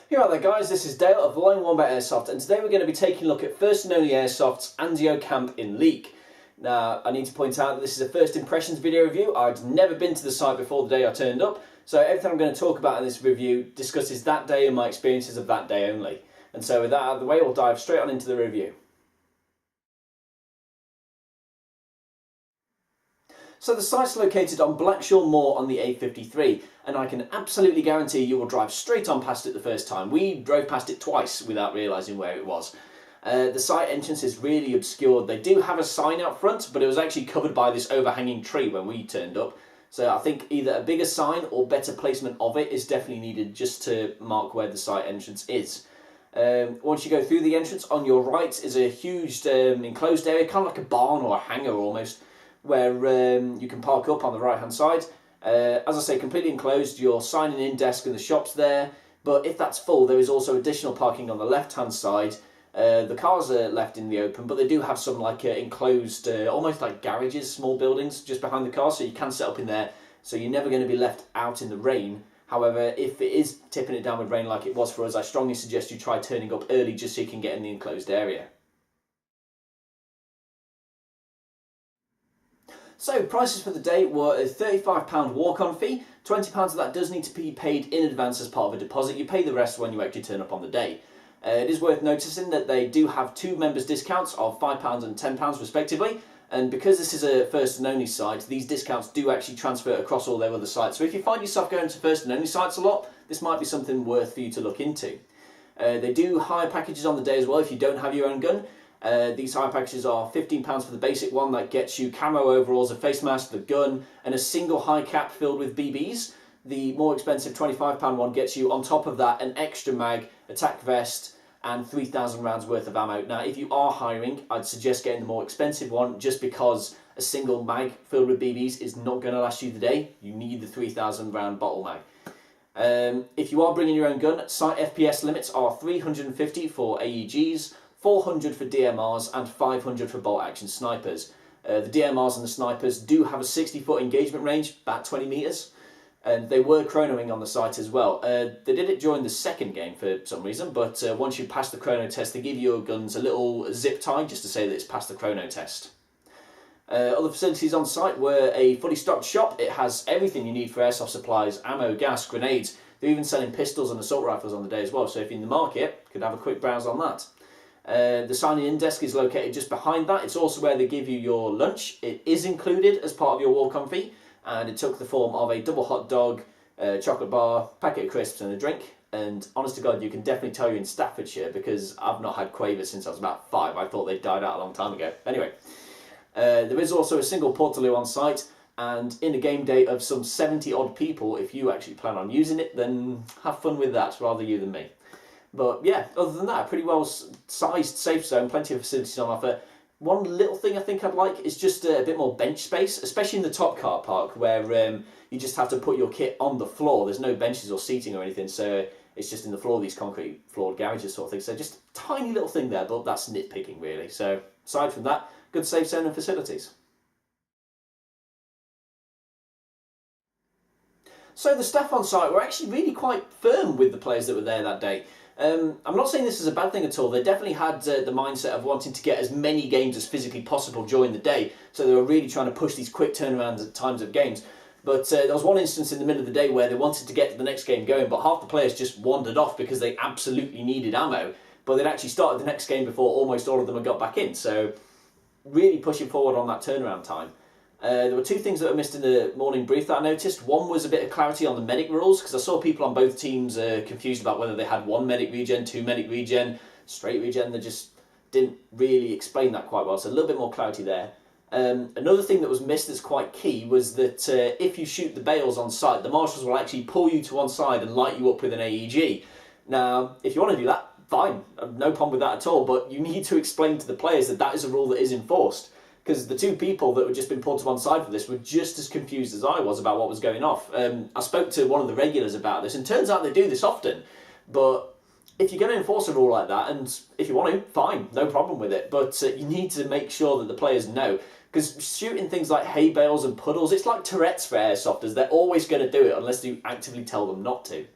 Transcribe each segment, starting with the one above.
Here are there guys, this is Dale of Line 1 by Airsoft, and today we're going to be taking a look at First and Only Airsoft's Anzio camp in Leek. Now, I need to point out that this is a first impressions video review. I'd never been to the site before the day I turned up, so everything I'm going to talk about in this review discusses that day and my experiences of that day only. And so with that out of the way, we'll dive straight on into the review. So the site's located on Blackshaw Moor on the A53, and I can absolutely guarantee you will drive straight on past it the first time. We drove past it twice without realising where it was. The site entrance is really obscured. They do have a sign out front, but it was actually covered by this overhanging tree when we turned up. So I think either a bigger sign or better placement of it is definitely needed just to mark where the site entrance is. Once you go through the entrance, on your right is a huge enclosed area, kind of like a barn or a hangar almost, where you can park up on the right hand side. As I say, completely enclosed, your signing in desk and the shop's there, but if that's full there is also additional parking on the left hand side. The cars are left in the open, but they do have some like enclosed, almost like garages, small buildings just behind the cars, so you can set up in there, so you're never going to be left out in the rain. However, if it is tipping it down with rain like it was for us, I strongly suggest you try turning up early just so you can get in the enclosed area. So prices for the day were a £35 walk-on fee. £20 of that does need to be paid in advance as part of a deposit. You pay the rest when you actually turn up on the day. It is worth noticing that they do have two members discounts of £5 and £10 respectively, and because this is a First and Only site, these discounts do actually transfer across all their other sites. So if you find yourself going to First and Only sites a lot, this might be something worth for you to look into. They do hire packages on the day as well if you don't have your own gun. These hire packages are £15 for the basic one that gets you camo overalls, a face mask, the gun, and a single high cap filled with BBs. The more expensive £25 one gets you on top of that an extra mag, attack vest, and 3,000 rounds worth of ammo. Now, if you are hiring, I'd suggest getting the more expensive one just because a single mag filled with BBs is not going to last you the day. You need the 3,000 round bottle mag. If you are bringing your own gun, site FPS limits are 350 for AEGs, 400 for DMRs and 500 for bolt action snipers. The DMRs and the snipers do have a 60-foot engagement range, about 20 metres, and they were chronoing on the site as well. They did it during the second game for some reason, but once you pass the chrono test they give your guns a little zip tie just to say that it's passed the chrono test. Other facilities on site were a fully stocked shop. It has everything you need for airsoft supplies, ammo, gas, grenades. They're even selling pistols and assault rifles on the day as well, so if you're in the market, you could have a quick browse on that. The signing in desk is located just behind that. It's also where they give you your lunch. It is included as part of your walk-on fee, and it took the form of a double hot dog, chocolate bar, packet of crisps and a drink. And honest to God, you can definitely tell you're in Staffordshire because I've not had quavers since I was about 5. I thought they'd died out a long time ago. Anyway, there is also a single portaloo on site, and in a game day of some 70 odd people, if you actually plan on using it, then have fun with that, rather you than me. But yeah, other than that, a pretty well sized safe zone, plenty of facilities on offer. One little thing I think I'd like is just a bit more bench space, especially in the top car park where you just have to put your kit on the floor. There's no benches or seating or anything, so it's just in the floor, these concrete floored garages sort of thing. So just a tiny little thing there, but that's nitpicking really. So aside from that, good safe zone and facilities. So the staff on site were actually really quite firm with the players that were there that day. I'm not saying this is a bad thing at all. They definitely had the mindset of wanting to get as many games as physically possible during the day, so they were really trying to push these quick turnarounds at times of games. But there was one instance in the middle of the day where they wanted to get to the next game going, but half the players just wandered off because they absolutely needed ammo, but they'd actually started the next game before almost all of them had got back in, so really pushing forward on that turnaround time. There were two things that were missed in the morning brief that I noticed. One was a bit of clarity on the medic rules, because I saw people on both teams confused about whether they had one medic regen, two medic regen, straight regen. They just didn't really explain that quite well, so a little bit more clarity there. Another thing that was missed that's quite key was that if you shoot the bales on site, the marshals will actually pull you to one side and light you up with an AEG. Now, if you want to do that, fine, no problem with that at all, but you need to explain to the players that that is a rule that is enforced. Because the two people that had just been pulled to one side for this were just as confused as I was about what was going off. I spoke to one of the regulars about this, and turns out they do this often. But if you're going to enforce a rule like that, and if you want to, fine, no problem with it. But you need to make sure that the players know. Because shooting things like hay bales and puddles, it's like Tourette's for airsofters. They're always going to do it unless you actively tell them not to.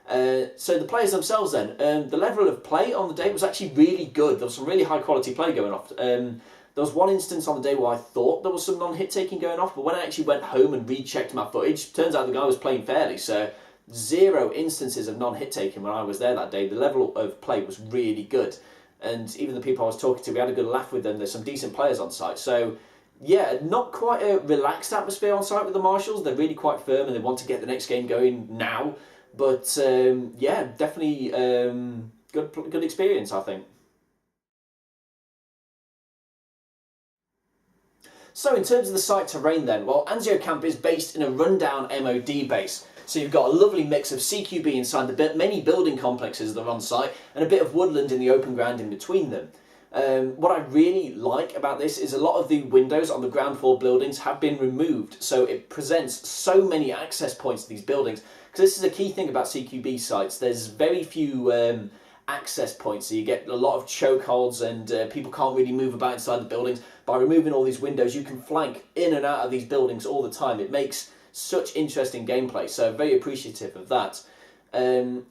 So the players themselves then, the level of play on the day was actually really good. There was some really high quality play going off. There was one instance on the day where I thought there was some non-hit taking going off, but when I actually went home and rechecked my footage, turns out the guy was playing fairly, so 0 instances of non-hit taking when I was there that day. The level of play was really good, and even the people I was talking to, we had a good laugh with them. There's some decent players on site, so yeah, not quite a relaxed atmosphere on site with the Marshals. They're really quite firm and they want to get the next game going now, but yeah, definitely good experience, I think. So in terms of the site terrain then, well, Anzio Camp is based in a rundown MOD base. So you've got a lovely mix of CQB inside the many building complexes that are on site and a bit of woodland in the open ground in between them. What I really like about this is a lot of the windows on the ground floor buildings have been removed, so it presents so many access points to these buildings. Because this is a key thing about CQB sites, there's very few access points, so you get a lot of chokeholds and people can't really move about inside the buildings. By removing all these windows, you can flank in and out of these buildings all the time. It makes such interesting gameplay, so very appreciative of that.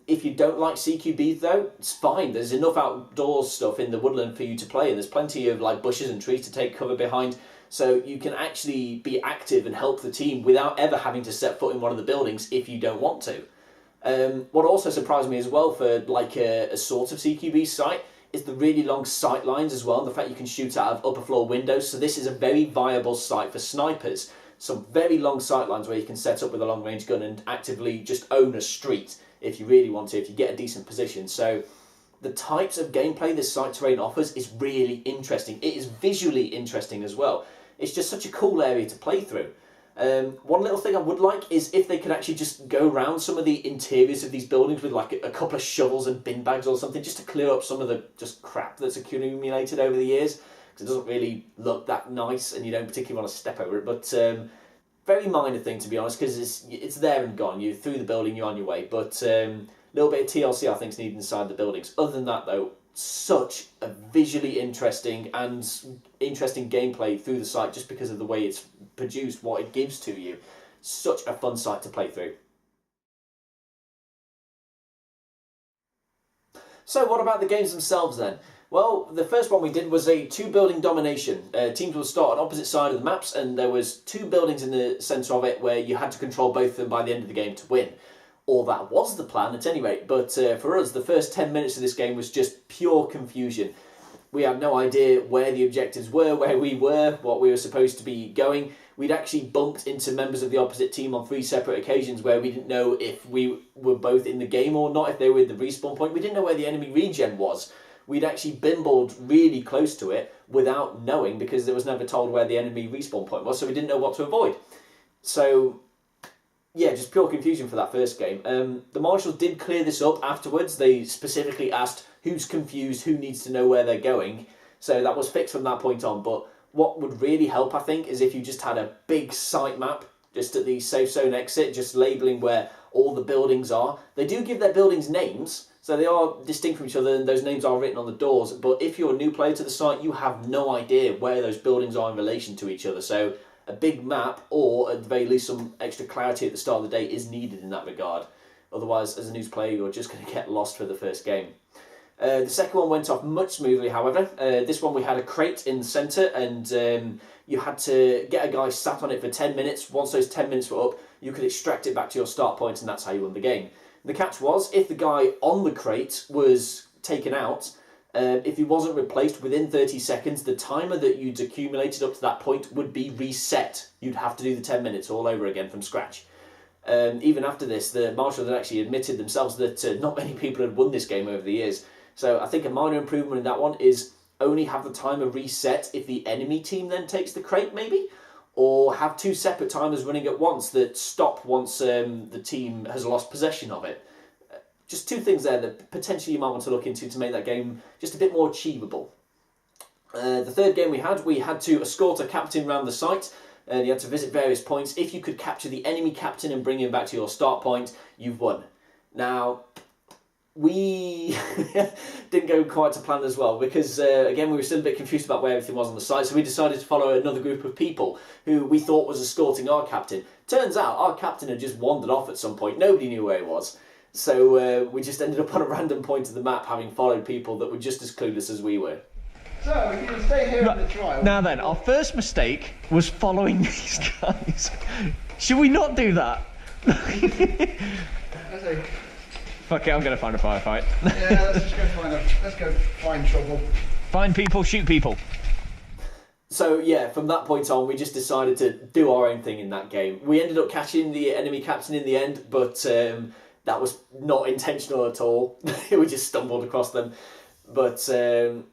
If you don't like CQB though, it's fine. There's enough outdoors stuff in the woodland for you to play, and there's plenty of like bushes and trees to take cover behind, so you can actually be active and help the team without ever having to set foot in one of the buildings if you don't want to. What also surprised me as well for like a sort of CQB site is the really long sight lines as well, and the fact you can shoot out of upper floor windows, so this is a very viable site for snipers. Some very long sight lines where you can set up with a long range gun and actively just own a street if you really want to, if you get a decent position. So the types of gameplay this site terrain offers is really interesting. It is visually interesting as well. It's just such a cool area to play through. One little thing I would like is if they could actually just go around some of the interiors of these buildings with like a couple of shovels and bin bags or something, just to clear up some of the just crap that's accumulated over the years, because it doesn't really look that nice and you don't particularly want to step over it. But very minor thing, to be honest, because it's there and gone. You're through the building, you're on your way. But a little bit of TLC I think is needed inside the buildings. Other than that though, such a visually interesting and interesting gameplay through the site, just because of the way it's produced, what it gives to you. Such a fun site to play through. So what about the games themselves then? Well, the first one we did was a 2-building domination. Teams would start on opposite side of the maps, and there was 2 buildings in the centre of it where you had to control both of them by the end of the game to win. Or that was the plan at any rate, but for us the first 10 minutes of this game was just pure confusion. We had no idea where the objectives were, where we were, what we were supposed to be going. We'd actually bumped into members of the opposite team on 3 separate occasions where we didn't know if we were both in the game or not, if they were at the respawn point. We didn't know where the enemy regen was. We'd actually bimballed really close to it without knowing, because it was never told where the enemy respawn point was, so we didn't know what to avoid. So yeah, just pure confusion for that first game. The Marshals did clear this up afterwards. They specifically asked who's confused, who needs to know where they're going. So that was fixed from that point on. But what would really help, I think, is if you just had a big site map just at the safe zone exit, just labelling where all the buildings are. They do give their buildings names, so they are distinct from each other, and those names are written on the doors. But if you're a new player to the site, you have no idea where those buildings are in relation to each other. So a big map, or at the very least some extra clarity at the start of the day, is needed in that regard. Otherwise, as a new player, you're just going to get lost for the first game. The second one went off much smoothly, however. This one we had a crate in the centre, and you had to get a guy sat on it for 10 minutes. Once those 10 minutes were up, you could extract it back to your start point, and that's how you won the game. The catch was, if the guy on the crate was taken out, if he wasn't replaced within 30 seconds, the timer that you'd accumulated up to that point would be reset. You'd have to do the 10 minutes all over again from scratch. Even after this, the Marshals had actually admitted themselves that not many people had won this game over the years. So I think a minor improvement in that one is only have the timer reset if the enemy team then takes the crate, maybe? Or have 2 separate timers running at once that stop once the team has lost possession of it. Just 2 things there that potentially you might want to look into to make that game just a bit more achievable. The third game we had to escort a captain around the site, and you had to visit various points. If you could capture the enemy captain and bring him back to your start point, you've won. Now, we didn't go quite to plan as well, because again, we were still a bit confused about where everything was on the site, so we decided to follow another group of people who we thought was escorting our captain. Turns out our captain had just wandered off at some point. Nobody knew where he was. So we just ended up on a random point of the map, having followed people that were just as clueless as we were. So we can stay here in the trial. Now then, our first mistake was following these guys. Should we not do that? Fuck it, I'm gonna find a firefight. Yeah, let's go find trouble. Find people, shoot people. So yeah, from that point on, we just decided to do our own thing in that game. We ended up catching the enemy captain in the end, but that was not intentional at all. We just stumbled across them. But so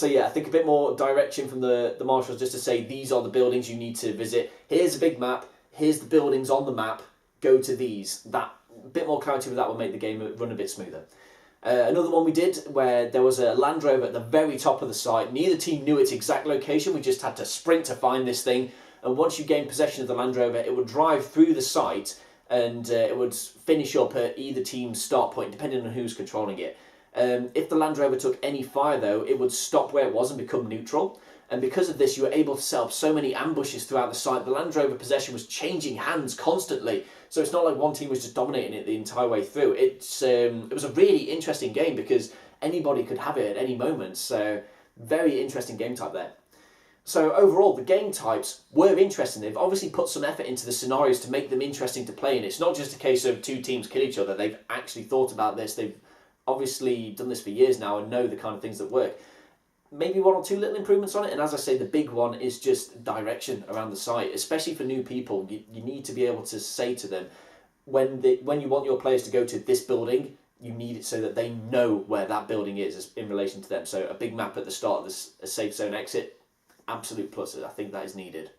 yeah, I think a bit more direction from the marshals, just to say these are the buildings you need to visit. Here's a big map. Here's the buildings on the map. Go to these. That bit more clarity with that will make the game run a bit smoother. Another one we did where there was a Land Rover at the very top of the site. Neither team knew its exact location. We just had to sprint to find this thing. And once you gained possession of the Land Rover, it would drive through the site and it would finish up at either team's start point, depending on who's controlling it. If the Land Rover took any fire, though, it would stop where it was and become neutral. And because of this, you were able to set up so many ambushes throughout the site. The Land Rover possession was changing hands constantly. So it's not like one team was just dominating it the entire way through. It was a really interesting game because anybody could have it at any moment. So very interesting game type there. So overall, the game types were interesting. They've obviously put some effort into the scenarios to make them interesting to play. And it's not just a case of two teams kill each other. They've actually thought about this. They've obviously done this for years now and know the kind of things that work. Maybe one or two little improvements on it, and as I say, the big one is just direction around the site, especially for new people. You need to be able to say to them, when you want your players to go to this building, you need it so that they know where that building is in relation to them. So a big map at the start of a safe zone exit, absolute plus. I think that is needed.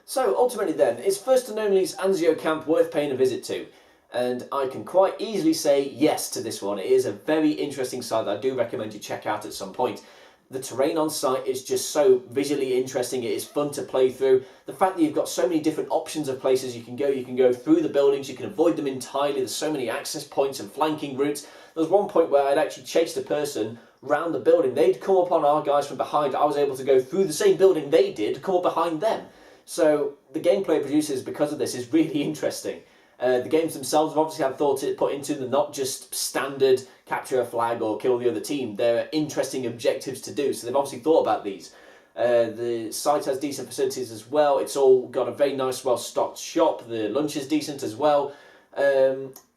So ultimately then, is First and Only's Anzio camp worth paying a visit to? And I can quite easily say yes to this one. It is a very interesting site that I do recommend you check out at some point. The terrain on site is just so visually interesting. It is fun to play through. The fact that you've got so many different options of places you can go through the buildings, you can avoid them entirely. There's so many access points and flanking routes. There was one point where I'd actually chased a person round the building. They'd come up on our guys from behind. I was able to go through the same building they did, come up behind them. So the gameplay it produces because of this is really interesting. The games themselves have obviously had thought put into them, not just standard capture a flag or kill the other team. There are interesting objectives to do, so they've obviously thought about these. The site has decent facilities as well. It's all got a very nice, well-stocked shop. The lunch is decent as well.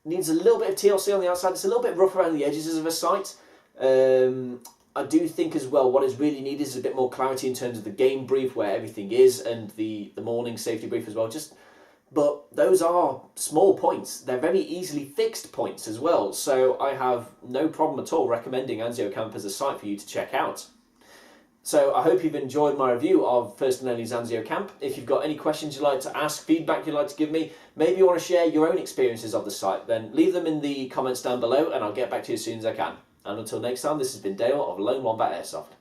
Needs a little bit of TLC on the outside. It's a little bit rough around the edges of a site. I do think as well what is really needed is a bit more clarity in terms of the game brief, where everything is, and the morning safety brief as well. But those are small points. They're very easily fixed points as well. So I have no problem at all recommending Anzio Camp as a site for you to check out. So I hope you've enjoyed my review of First and Only's Anzio Camp. If you've got any questions you'd like to ask, feedback you'd like to give me, maybe you want to share your own experiences of the site, then leave them in the comments down below and I'll get back to you as soon as I can. And until next time, this has been Dale of Lone Wombat Airsoft.